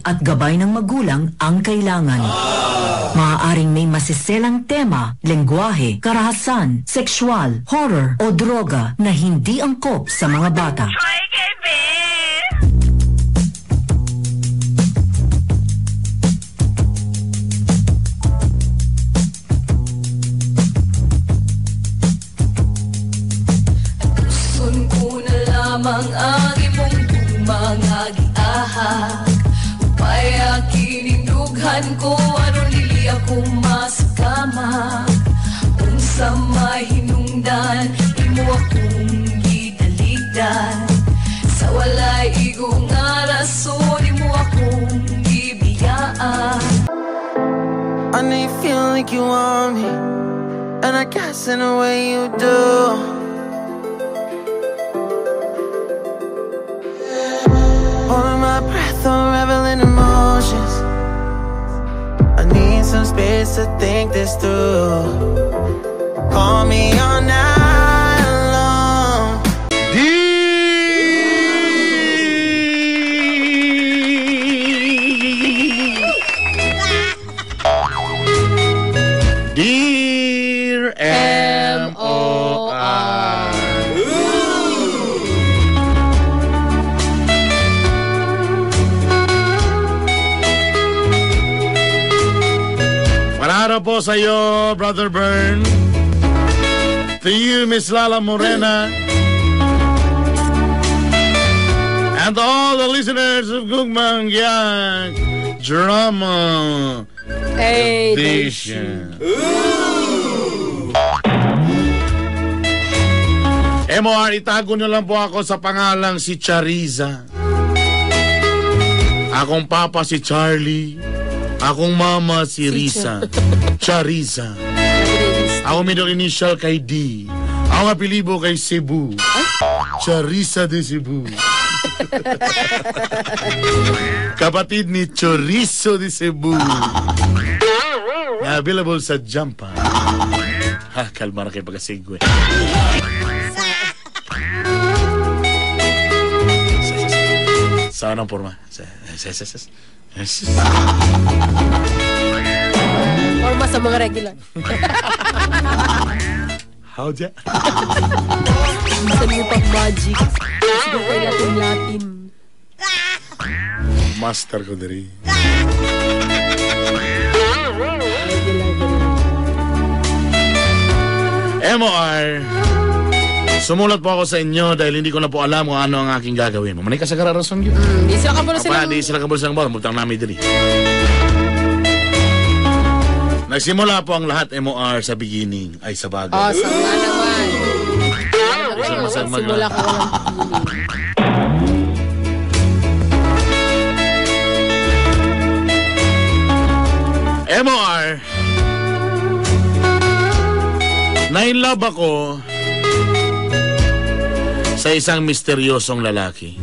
at gabay ng magulang ang kailangan. Maaaring may masiselang tema, lengguwahe, karahasan, sexual, horror o droga na hindi angkop sa mga bata. Ang imong tumangagiahag upaya kinindughan ko aron dili ako masakamag unsa may hinungdan imo akong gidaligdan sa walay igong nga rason imo akong gibiyaan. I know you feel like you want me and I guess in a way you do. Holding my breath, unraveling emotions. I need some space to think this through. Call me all night long. Dear M.O.R. Para po sa iyo, Brother Bern. To you, Miss Lala Morena. And all the listeners of Gugmang Yang Drama Edition. MOR, itago nyo lang po ako sa pangalang si Chariza. Akong papa si Charlie. Akong mama si Risa. Chariza. Ako middle initial kay D. Ako apelido kay Cebu. Chariza de Cebu. Kapatid ni Chorizo de Cebu. Available sa Jampa. Ha, kalma na kayo pagkasigwe. Saan ang forma? Forma sa mga regular. How dia? Sa niyo pang magic. Siguro kayo Latin. Master ko dari. MOR, sumulat po ako sa inyo dahil hindi ko na po alam kung ano ang aking gagawin. Mamanay ka sa kararason yun. Di sila kabalo silang... Di sila kabalo silang bawal. Mutang namin dali. Nagsimula po ang lahat MOR sa beginning. Ay, sa bagay. Oh, sa nga naman. Simula ka walang beginning. MOR, na-inlove ako sa isang misteryosong lalaki.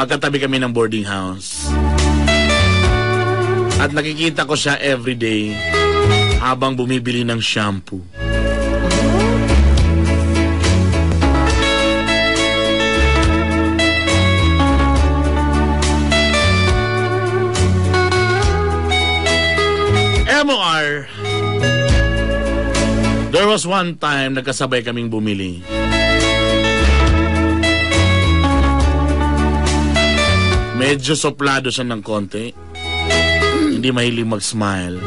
Magkatabi kami ng boarding house. At nakikita ko siya everyday habang bumibili ng shampoo. MOR, there was one time nagkasabay kaming bumili. Medyo soplado siya ng konti. Hindi mahilig mag-smile.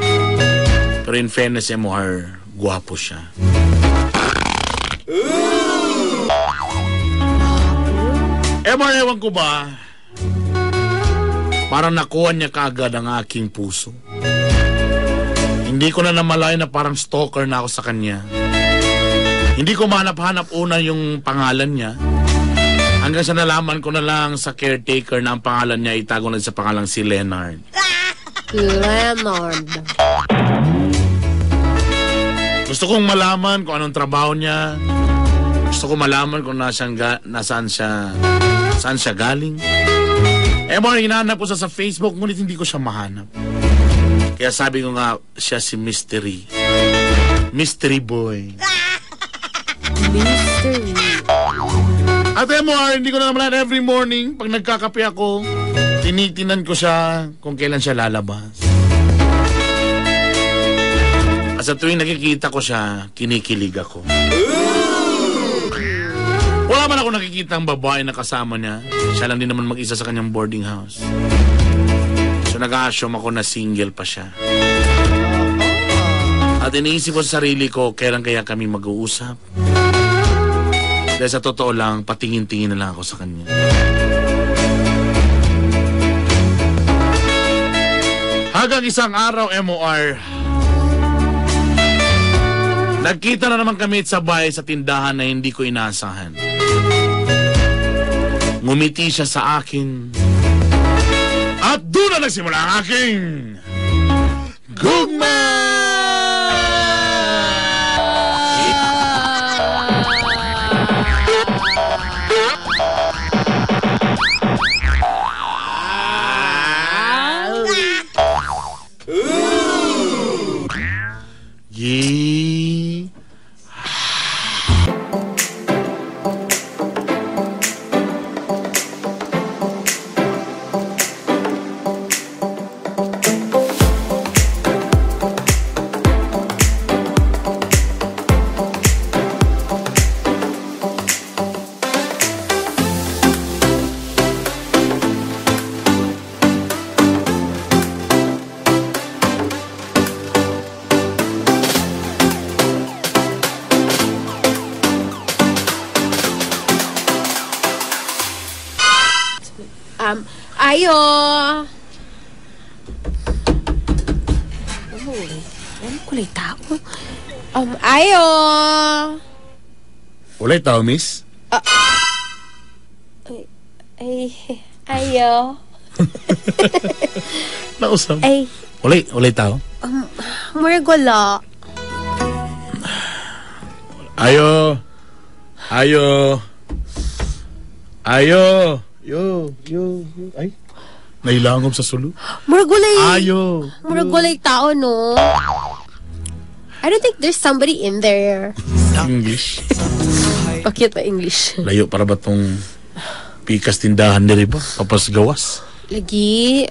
Pero in fairness, MOR, guwapo siya. MOR, ewan ko ba, parang nakuha niya kaagad ang aking puso. Hindi ko na namalay na parang stalker na ako sa kanya. Hindi ko mahanap-hanap una yung pangalan niya. Hanggang sa nalaman ko na lang sa caretaker na ang pangalan niya itago na sa pangalang si Leonard. Leonard. Gusto kong malaman kung anong trabaho niya. Gusto kong malaman kung nasaan siya galing. MOR, hinahanap ko sa Facebook, ngunit hindi ko siya mahanap. Kaya sabi ko nga, siya si Mystery. Mystery boy. Mystery. At MR, hindi ko na naman every morning, pag nagkakape ako, tinitinan ko siya kung kailan siya lalabas. At sa tuwing nakikita ko siya, kinikilig ako. Wala man ako nakikita ang babae na kasama niya. Siya lang din naman mag-isa sa kanyang boarding house. So nag-a-assume ako na single pa siya. At iniisip ko sa sarili ko, kailan kaya kami mag-uusap? Dahil sa totoo lang, patingin-tingin na lang ako sa kanya. Hanggang isang araw, MOR, nagkita na naman kami sa bahay sa tindahan na hindi ko inaasahan. Ngumiti siya sa akin. At doon na nagsimula ang aking gugma! Yee! Ayo. Ano kulay tao? Ayo. Ulay tao, miss? Ayo. Nausap. Ay, Ulay tao? muragula. Ayo. Ay. Nailangom sa sulo. Muragulay. Ayo. Muragulay tao, no? I don't think there's somebody in there. English. Bakit pa English? Layo para ba tong pikas tindahan nila ba? Papas gawas. Lagi.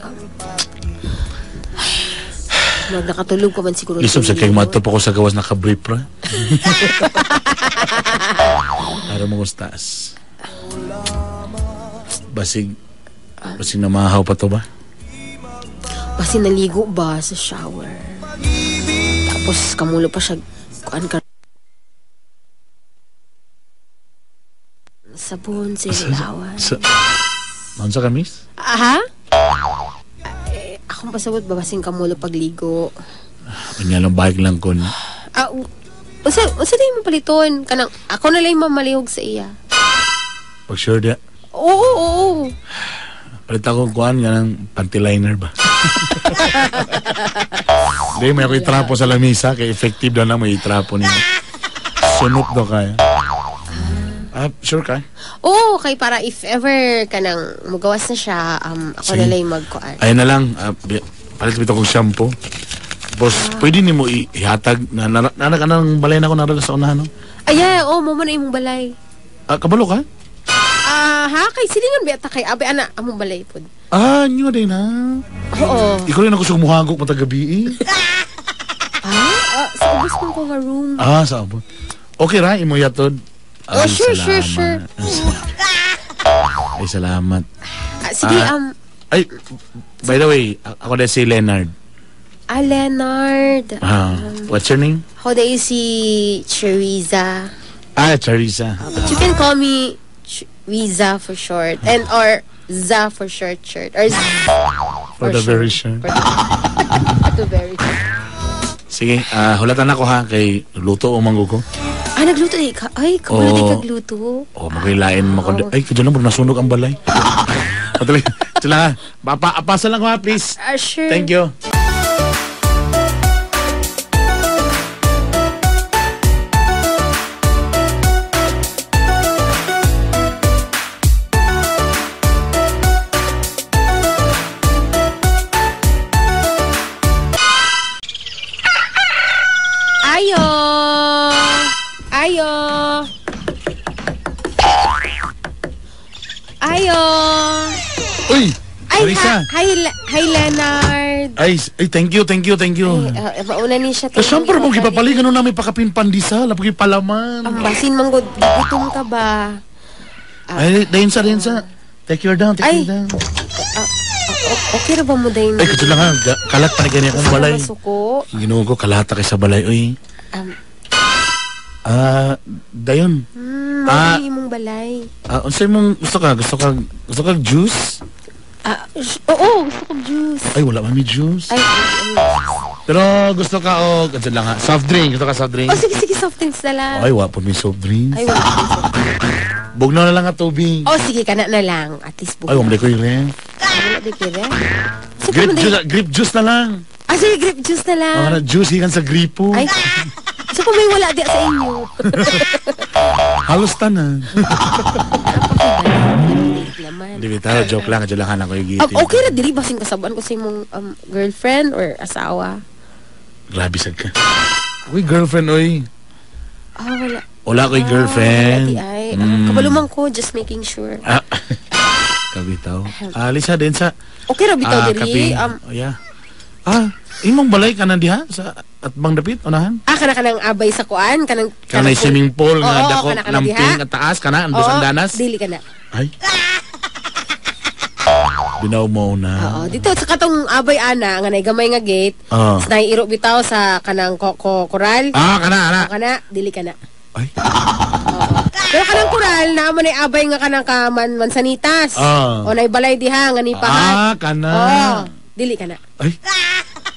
Nakatulog ka man siguro. Lisod sa kay matop ako sa gawas nakabrief ra. Para magustas. Basig namahaw pa to ba? Basi naligo ba sa shower? Tapos kamulo pa siya kuan ka sabon sa ilawan. Ano sa kamis? Aha? Akong pasabot ba basing kamulo pagligo? Panyalang bike lang ko. Unsa din mo paliton? Kanang ako na lang mamalihog sa iya. Pag sure dia. Oo. Palit ako kuhan nga ng panty liner ba? Hindi, may ako itrapo sa lamisa. Kaya effective daw na may itrapo niya. Sunod daw kaya. Sure ka? Oo, kay para if ever kanang magawas na siya, ako Sige. na lang magkuan. Ayun na lang. Palit bito kong shampoo. Boss, pwede ni mo ihatag na ng balay na ako narala sa unahan, no? Ay, mo na imong balay. Kabalo ka? Ha? Kay silingan ba kay abe ana among balay pod. Nyo din na. Oo. Ikaw rin ako sumuhagok matagabi eh. Sa ubos ko nga room. Sa abot. Okay ra, imo yatod. Ay, Sure. Ay, salamat. Sige, Ay, by the way, ako din si Leonard. Leonard. What's your name? How do you see Cheriza? Charissa. But you can call me Riza for short. And or Za for short. Or Z For the very sure. For the very short. Sige, hulatan ako ha, kay luto o manggo ko. Nagluto eh. Ay, kamulat ay kagluto. Magkilain mo ko. Ay, kadyan lang, nasunog ang balay. Patuloy. Sila ha. Pasa lang ko ha, please. Sure. Thank you. Charissa. Hi, Leonard. Ay, thank you. Mauna ni siya. Siyempre mo gipapalingan nun namin pakapinpandisa, lapag palaman. Ang basin mong gutom ka ba? Ay, dahin sa. Take your down. Okay ra ba mo dahin? Ay, kasi lang ha, kalat pa na ganyan akong balay. Masuko. Ginuho ko, kalata kay sa balay, uy. Dayon. Mabili mong balay. Unsay mong gusto ka juice? Oo, gusto ko juice. Ay, wala man may juice. Ay. Pero gusto ka, ganyan lang ha, soft drink. Gusto ka soft drink? Oh, sige, soft drinks na lang. Ay, wala po may soft drinks. Ay, wala. Bugnaw na lang at tubig. Oh, sige, kana na lang. At least Ay, wala ko yung ref. Wala di kire. Grape juice na lang. Sige, grape juice na lang. Juice hikan sa gripo. Ay, so kung may wala di sa inyo. Halos tanan. Naman. Di bitaw, joke lang. Kadyalangan ako yung gitin. Okay ra dili basing kasabaan ko sa imong girlfriend or asawa. Grabe sad ka. Uy, girlfriend, oy. Wala. Wala ko yung girlfriend. Ay, kabalumang ko, just making sure. Kabitaw. Lisa din sa... Okay ra bitaw diri. Yeah. Imong balay ka na diha sa Atbang Dapit, unahan? Kanang abay sa kuan, kanang swimming pool nga dako kana lamping at taas kana andos ang danas. Dili kana. Ay. Binaw mo na. Dito sa katong abay ana nga gamay nga gate. Nairo bitaw sa kanang koral. Kana dili kana. Ay. Pero kanang koral na man ay abay nga kanang mansanitas. O nay balay diha nga ni pahat. Kana. Dili kana. Ay.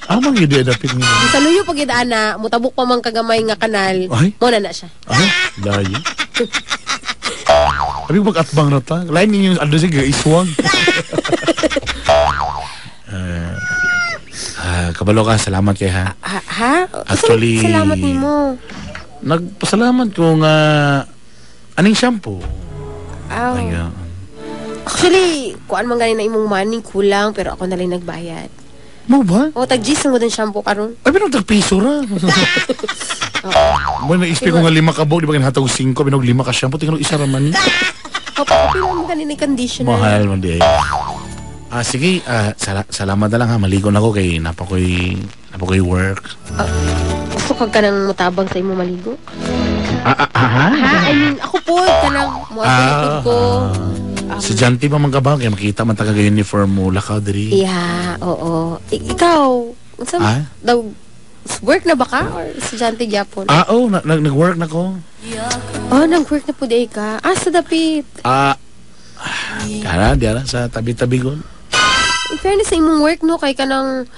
Amang yun dapit niya. Sa luyo pag ana, mutabok pa man kagamay nga kanal. Mo na siya. Ay, dayo. Abi mag-atbang na ta. Lain ninyo ano siya iswang. Kabalo ka, salamat kay ha. Actually, salamat nimo. Nagpasalamat ko nga aning shampoo. Ayun. Actually, kuan man ganin na imong money kulang pero ako na lang nagbayad. Mo ba? Tag-G's mo din shampoo karon. Ay, pero tag-piso ra. Mo na-ispi ko nga 5 kabog, di ba kinahataw 5, binog 5 ka shampoo, tingnan isa ra man. Pero mo ganin ni conditioner. Mahal man di. Sige, salamat na lang ha, maligo na ko kay napakoy work. Gusto ka nang mutabang sa imo maligo? I mean, ako po kanang muabot ko. Si Janty pa man ka ba? Kaya makita man taga uniform mo. Lakaw diri. Yeah, oo. Ikaw, daw, work na ba ka? Or si Janty Japon? Oo, nag-work na ko. Nag-work na po day ka. Sa dapit. Kara, diara sa tabi-tabi ko. In fairness sa imong work, no? Kay kanang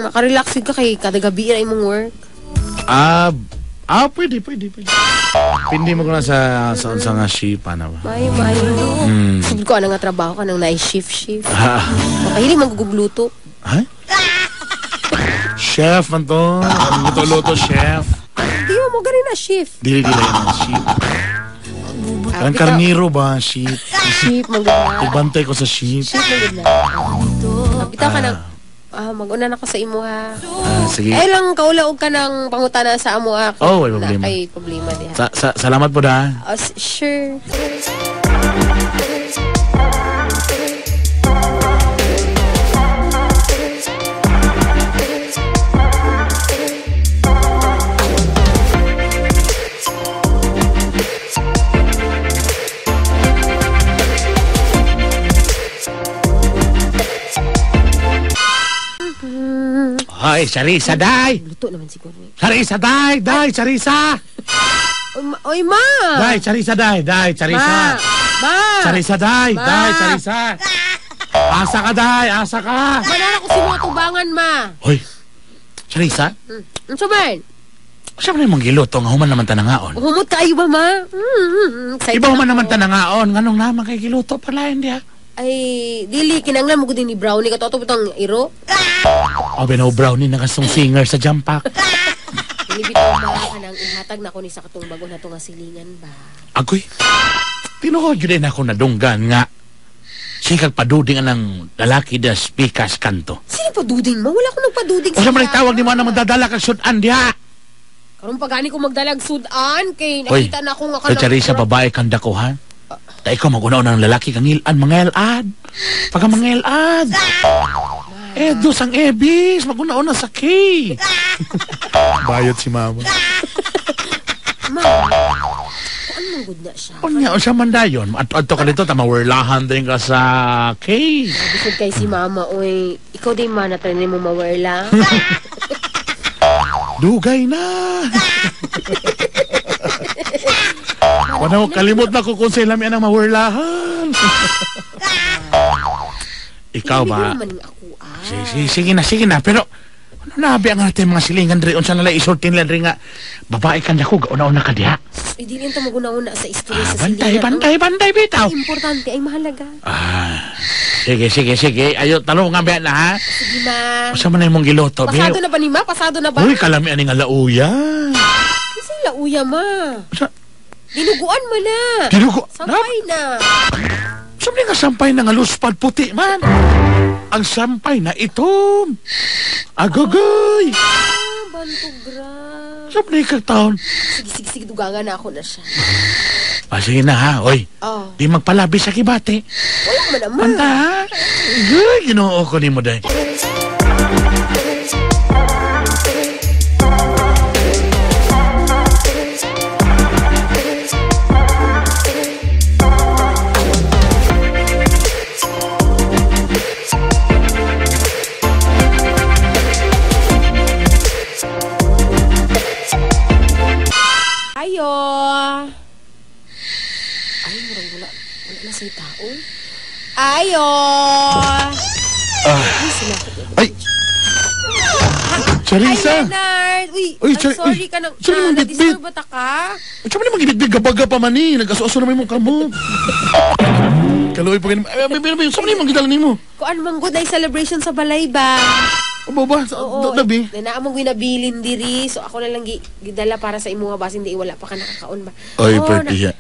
makarelaxid ka kay kada gabi na imong work. Pwede. Pindi mo ko na sa nga shift, ano ba? May. Sabi ko, nga trabaho ka nang na-shift. Hindi magugugluto. Ha? Chef man to. Luto-luto, chef. Di mo ganin na shift. Dili lang yung shift. Ang karniro ba, shift? Shift, maganda. Ibantay ko sa shift. Shift, maganda. Bitaw ka nang... mag-una na ko sa imo ha. Sige. Ay lang kaulaog ka ng pangutana sa amo ha. May problema. Ay problema di ha. Salamat po da. Sure. Ay, Charissa, day! Luto naman siguro. Charissa, day! Charissa! Oy, ma! Day, Charissa, day! Charissa! Ma! Charissa, day! Charissa! Asa ka, day! Asa ka! Manana ko si mga tubangan, ma! Hoy! Charissa? Ano sabihin? Siya mo na yung giluto, nga human naman tanangaon. Humot kayo ba, ma? Iba human naman tanangaon, nga nung naman kay giluto, palayan diya. Ay, dili, kinanglan mo ko din ni Brownie, katoto itong iro? No, Brownie, nakasong singer sa Jampak. Inibitaw ba ka nang ihatag na ko ni sa katong bago na itong asilingan ba? Agoy, tinuod yun din ako nadunggan nga. Siya kagpaduding ng lalaki da speakas kanto. Sino paduding mo? Wala ko nagpaduding siya. O sa tawag ni mo na magdadala kag sudan diha. Karong pagani ko magdalag sudan kay nakita na ako nga kanang... Charissa, babae kang dako ha? Da ikaw mag-una-una ng lalaki kang ilan, mga elad. Pagka mga elad. Dos ang ebis, mag-una-una sa K. Bayot si mama. Anong good na siya? O siya man dayon. At ka dito, tamawerlahan din ka sa K. Bisod kay si mama, oy. Ikaw din man, natranin mo mawerla. Dugay na. Wala kalimot na ko kung sa ilam yan ang mawerlahan. Ikaw ba? Sige na. Pero, ano nabi ang natin mga silingan rin? Unsa nalay isultin lang rin nga, babae ka na ko, gauna-una ka diha. Hindi rin ito maguna-una sa istorya sa silingan. Bantay, bitaw. Importante ay mahalaga. Sige. Ayo, talo nga ba na, ha? Sige, ma. Usa man na yung mong giloto, Pasado na ba ni ma? Pasado na ba? Uy, kalami ani nga lauya. Kasi lauya, ma. Dinuguan mo na. Sampay na. Sabi nga sampay na nga luspad puti man. Ang sampay na itom. Agogoy. Bantugra. Sabi nga taon. Sige, dugangan na ako na siya. Sige na ha, oy. Di magpalabi sa kibate. Wala mo naman. Banta ha. Ginoo ko ni mo day. Wala sa'y tao. Ayo! Ay! Charissa! Ay, Leonard! Uy, sorry ka na. Na-disturb ba ta ka? Saan mo naman gibig gabaga pa man eh? Nag-aso-aso naman yung kamo. Kaluoy pa ganun. Saan mo naman gidalan mo? Kung ano mang good na celebration sa balay ba? Aba ba? Dabi? Naamang ginabilin diri. So ako na lang gidala para sa imo nga basin di wala pa ka nakakaon ba? Oy, pertiya.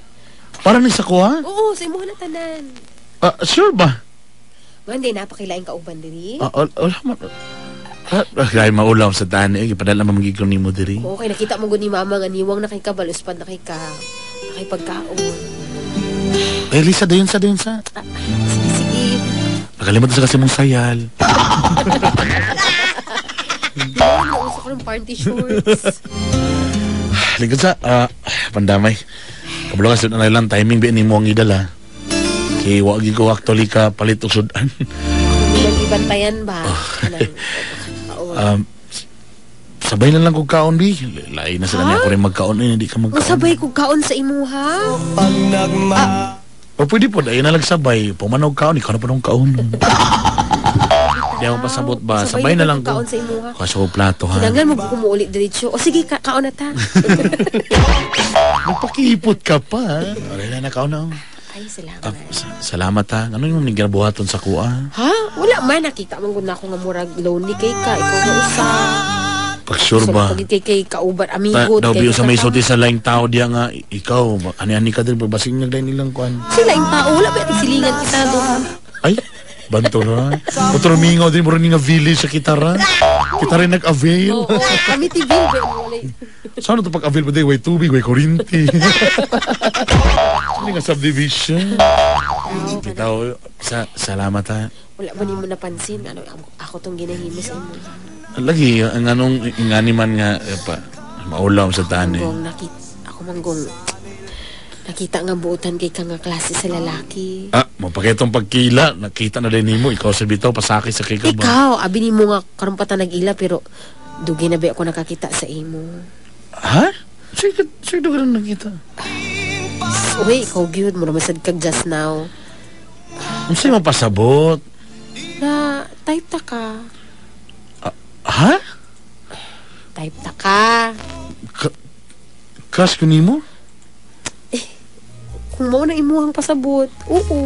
Para ni sa kuha? Oo, sa imo na tanan. Sure ba? Hindi, napakilaing kauban diri. Wala man. Kaya maulaw sa tani. Ipadala mamagigong ni mo diri. Oo, kaya nakita mo ni mama nga niwang na kay ka, baluspad na kay ka. Nakipagkaon. Lisa, dayon sa. Sige. Nakalimot sa kasi mong sayal. Nauso ko ng party shorts. Lingkod sa, pandamay. Kabalo kasi na lang timing ba ni mo ang idala. Kaya wag ko actually ka palit o sudan. Hindi lang ibantayan ba? Sabay na lang kong kaon, Bi. Lain na sila niya ko rin magkaon. Hindi ka magkaon. Masabay kong kaon sa imuha? O pwede po, dahil na lang sabay. Pumanog kaon, ikaw na pa nung kaon. Hindi ako pasabot ba? Sabay na lang ko. Kaon sa imuha? Kaso plato, ha? Kinangan mo kumuulit diretso. O sige, kaon na ta. Magpakipot ka pa, ha? Alay na kaon na. Ay, salamat. Salamat, ha? Ano yung nagirabuhaton sa kuha? Ha? Wala man. Nakita man na ako nga murag lonely kay ka. Ikaw na usa. Pag-sure ba? Pag kay kauban, amigo. Daw biyo sa may sulti sa laing tao diya nga, ikaw, ani-ani ka din, babasing nagdahin nilang kuhan. Sila yung tao, wala ba silingan kita doon? Ay, banto na. Otro mingaw din mo rin nga village sa kitara. Kita rin nag-avail. Oo, kami tibil. Saan ito pag-avail mo din? Way tubig, way kurinti. Hindi nga subdivision. Bitaw, salamat ha. Wala ba niyo napansin? Ano, ako tong ginahimo sa imo. Lagi, ang anong inganiman nga, maulaw sa tani. Ako manggong, nakita nga buutan kay ka nga klase sa lalaki. Mapakitong pagkila, nakita na din mo, ikaw sa bitaw, pasaki sa kay ka ba? Ikaw, abi ni mo nga karumpatan nag-ila, pero dugi na ba ako nakakita sa imo? Ha? Sige dugi na nakita. Uy, ikaw gyud mo naman sad kag just now. Ano sa'yo mapasabot? Na, type ta ka. Ha? Type ta ka. Crush ko ni mo? Kung mo na imuhang pasabot, oo.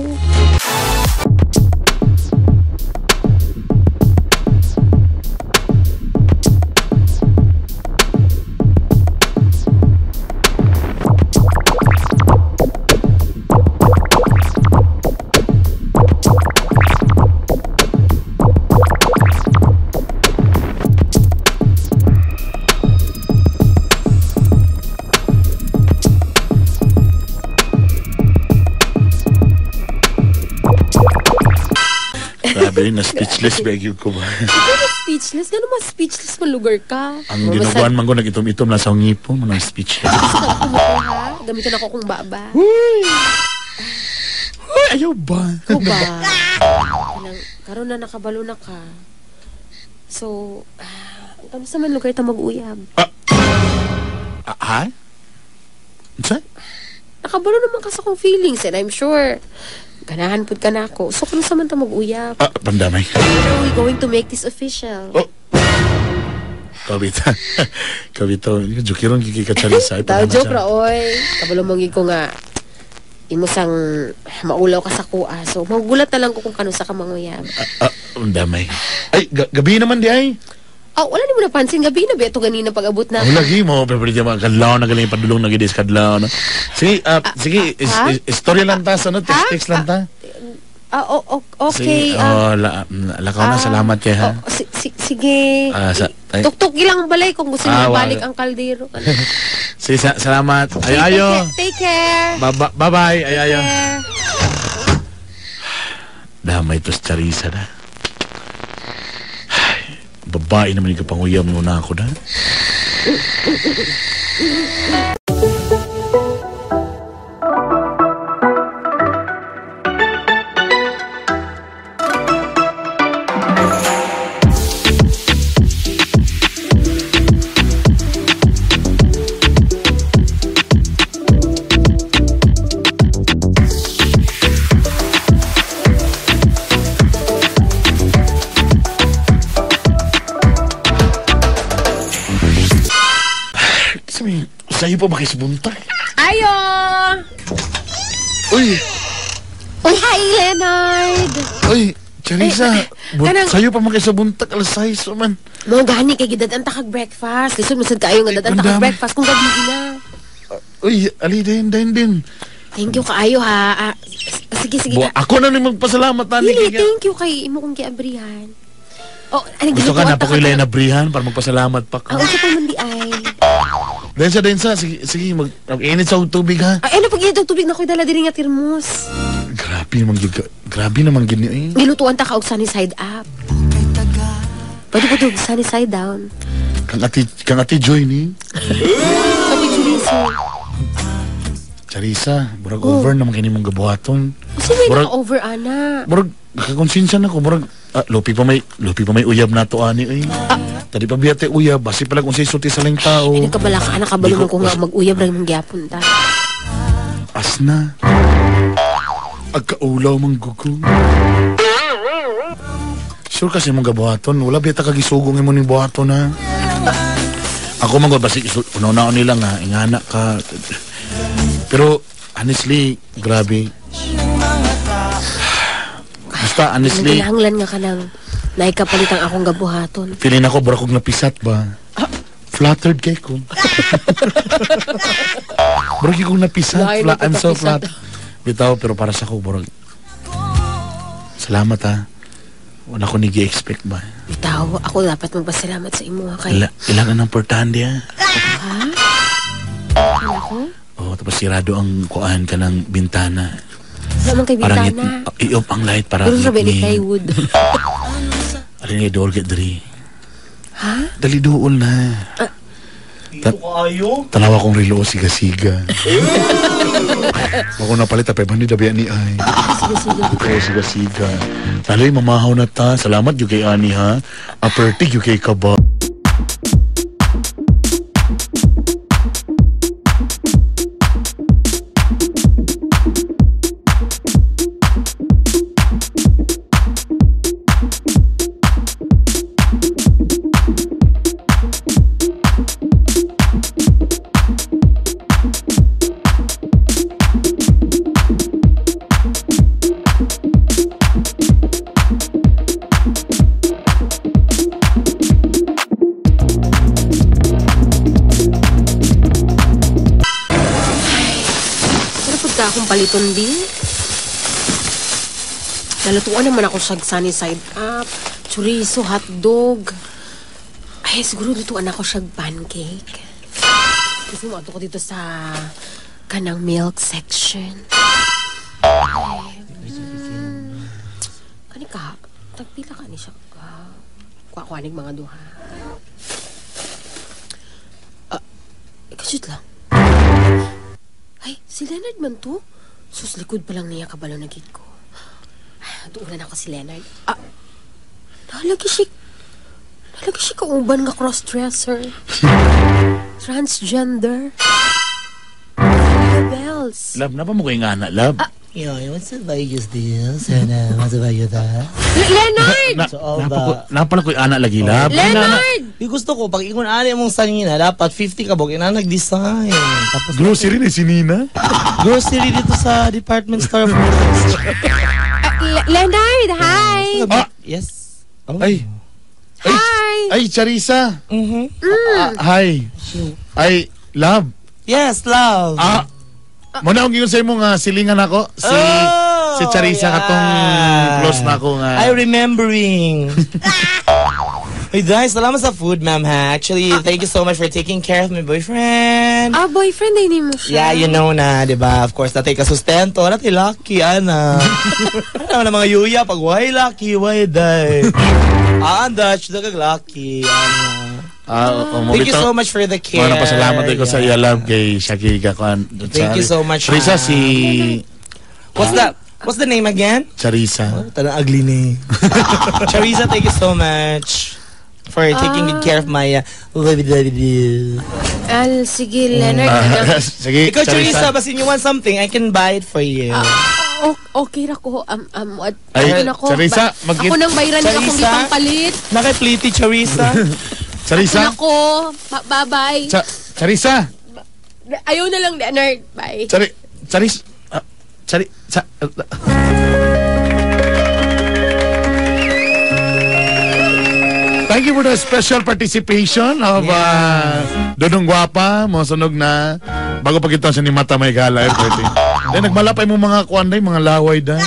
Grabe, na-speechless ba ko ba? Ano speechless? Gano'n mas speechless man lugar ka? Ang ginuguan man ko, nagitom-itom na sa ngipon, mga speechless. Ha? Gamitin ako kung baba. Uy, ayaw ba? Ikaw ba? Karoon na nakabalo na ka. So, kamusta man lugar ta mag-uyab? Ha? Saan? Nakabalo naman ka sa kong feelings and I'm sure ganahan pud ka na ako. So, kamusta man ta mag-uyab? Pandamay. When are we going to make this official? Kawita. Kawita. Jukiron kikikachalisa. Joke ra, oy. Kabalo mong ko nga imo sang maulaw ka sa kuha. So, magugulat na lang ko kung kanusa ka manguyab. Pandamay. Ay, gabi naman di ay. Wala ni mo napansin. Gabi na ba ito ganina pag-abot na? Lagi mo. Pero di mga kadlaw na galing padulong na gidis kadlaw na. Sige, sige. Istorya lang ta. Text lang ta. Okay. Lakaw na. Salamat kay ha. Sige. Tuktok ilang balay kung gusto niyo balik ang kaldero. Sige, salamat. Ayayo. Take care. Bye-bye. Ayayo. Damay ito sa Charissa na. Babae naman yung kapanguyam muna ako na. Sa'yo pa makisubuntay. Ayo! Uy! Hi, Leonard! Uy, Charissa, sa'yo pa makisubuntag, alas 6 man. Mo gani kay gidadaan ta kag breakfast. Lisod mo sad kayo nga dadaan ta kag breakfast kung gabi na. Uy, ali din. Thank you kaayo ha. Sige. Ako na ni magpasalamat na ni. Thank you kay imo kong giabrihan. Gusto ka na pa ko na brihan para magpasalamat pa ka. Sa pamandi ay. Densa, sige, mag-init sa tubig ha. Ano pag init ang tubig na ko'y dala diri nga termos. Grabe naman gini eh. Nilutuan ta ka og sunny side up. Pwede po dug sunny side down. Kang ati Joy ni. Sabi Chorizo. Charissa, burag over naman kini mong gabuhaton. Kasi may naka-over, ana. Burag, kakonsensya na ko, burag, lupi pa may uyab na to ani eh. Tadi pa biyate uyab, basi pala kung sisulti sa lang tao. Ay, nagkabala ka, nakabalo ko nga mag-uyab lang mong gyapon ta. Asna. Agkaulaw mang gugo. Sure kasi mong gabuhaton, wala biyata kagisugong mo ni buhaton ha. Ako mang basi unaw-unaw nila nga, ingana ka. Pero, honestly, grabe. Basta, honestly... Kinahanglan nga ka nang naikapalitang akong gabuhaton. Feeling ako, bro, kong napisat ba? Flattered kay ko. Bro, kong napisat. I'm so flat. Bitaw, pero para sa ko, bro. Salamat ha. Wala ko nigi-expect ba? Bitaw, ako dapat magpasalamat sa imo ha. Ilangan ng portandi ha. Ha? Ano ko? Tapos sirado ang kuhaan ka ng bintana. Naman kay bintana. Parang i-off ang light para pero sabi ni plywood. Alin nga dool get diri. Ha? Dali dool na. Dito kayo? Tanawa kong relo siga-siga. Ako napalit pa ba ni dabian ni ay. Siga-siga. Taloy mamahaw na ta. Salamat yung kay Ani ha. Apertig yung kay Kaba. Akong paliton din. Nalutuan naman ako sa sunny side up, chorizo, hotdog. Ay, siguro lutuan ako siya pancake. Kasi mo ato ko dito sa kanang milk section. Kani ka? Tagpila ka ni siya. Kuha-kuhanig mga duha. Ikasut lang. Ay, si Leonard man to. Sus, likod pa lang niya kabalo na gid ko. Doon na ako si Leonard. Nalagi siya kauban nga cross-dresser. Transgender. Bells. Love, na pa mo kayo nga na, love? Yo, what's the Vegas deals? And what's the Vegas that? Leonard! So all the... Napala ko'y anak lagi, love. Leonard! Di gusto ko, pag ikon ali mong sangina, dapat 50 ka bok, ina nag-design. Tapos Grocery ni si Nina. grocery dito sa department store. Leonard, hi! Yes. Oh. Ay. Ay, Charissa. Hi. Ay, love. Yes, love. Muna akong gingon sa imo nga silingan ako. Si Charissa katong close na ako nga. I remembering. Hey guys, salamat sa food, ma'am ha. Actually, thank you so much for taking care of my boyfriend. Boyfriend ay mo siya. Yeah, you know na, di ba? Of course, natay ka sustento. Natay lucky, ana. Ano na mga yuya, pag why lucky, why die? Dutch, dagag lucky, ana. Thank you so much for the care. Mga napasalamat ko sa iya, love, kay Shaki Gakuan. Thank you so much. Charissa, si... What's the name again? Charissa. Tanang ugly name. Charissa, thank you so much for taking good care of my Sige, Leonard. Sige, Ikaw, Charissa, basin you want something, I can buy it for you. Okay ra ko. Ay, ako. Charissa, Ako nang bayran na akong gipang palit. Naka-plity, Charissa. Charissa. Ako. Bye-bye. Charissa. Ayaw na lang, Leonard. Bye. Charissa. Thank you for the special participation of Dudong Guapa, mga sunog na bago pa kita sa ni Mata May Gala. Then nagmalapay mo mga kuanday, mga laway dahil.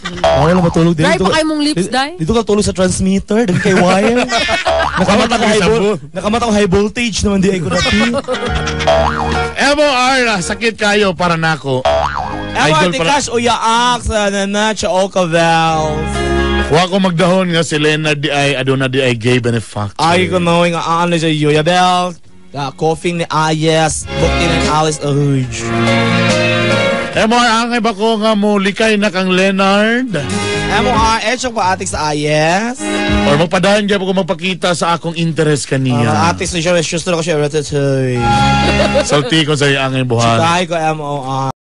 Wala matulog din. Dahil pa kayo mong lips, Day? Dito ka tulog sa transmitter, dito kay wire. Nakamata ko high voltage naman di ay ko natin. MOR, sakit kayo para nako. Ewan, Tikash, uyaak sa nanatsa Okavals. Huwag ko magdahon nga si Leonard di ay aduna di ay gay benefactor. Ay ko knowing ano siya Yuya Bell, coughing ni Ayes, buktin ng Alice Ahuj. MOR, angay ba ko nga mo likay na kang Leonard? MOR, etchok pa atik sa Ayes. Or magpadahan dyan ko magpakita sa akong interest kaniya. Atik sa siya, gusto ko siya, ratatoy. Salti ko sa angay buhan. Chikay ko MOR.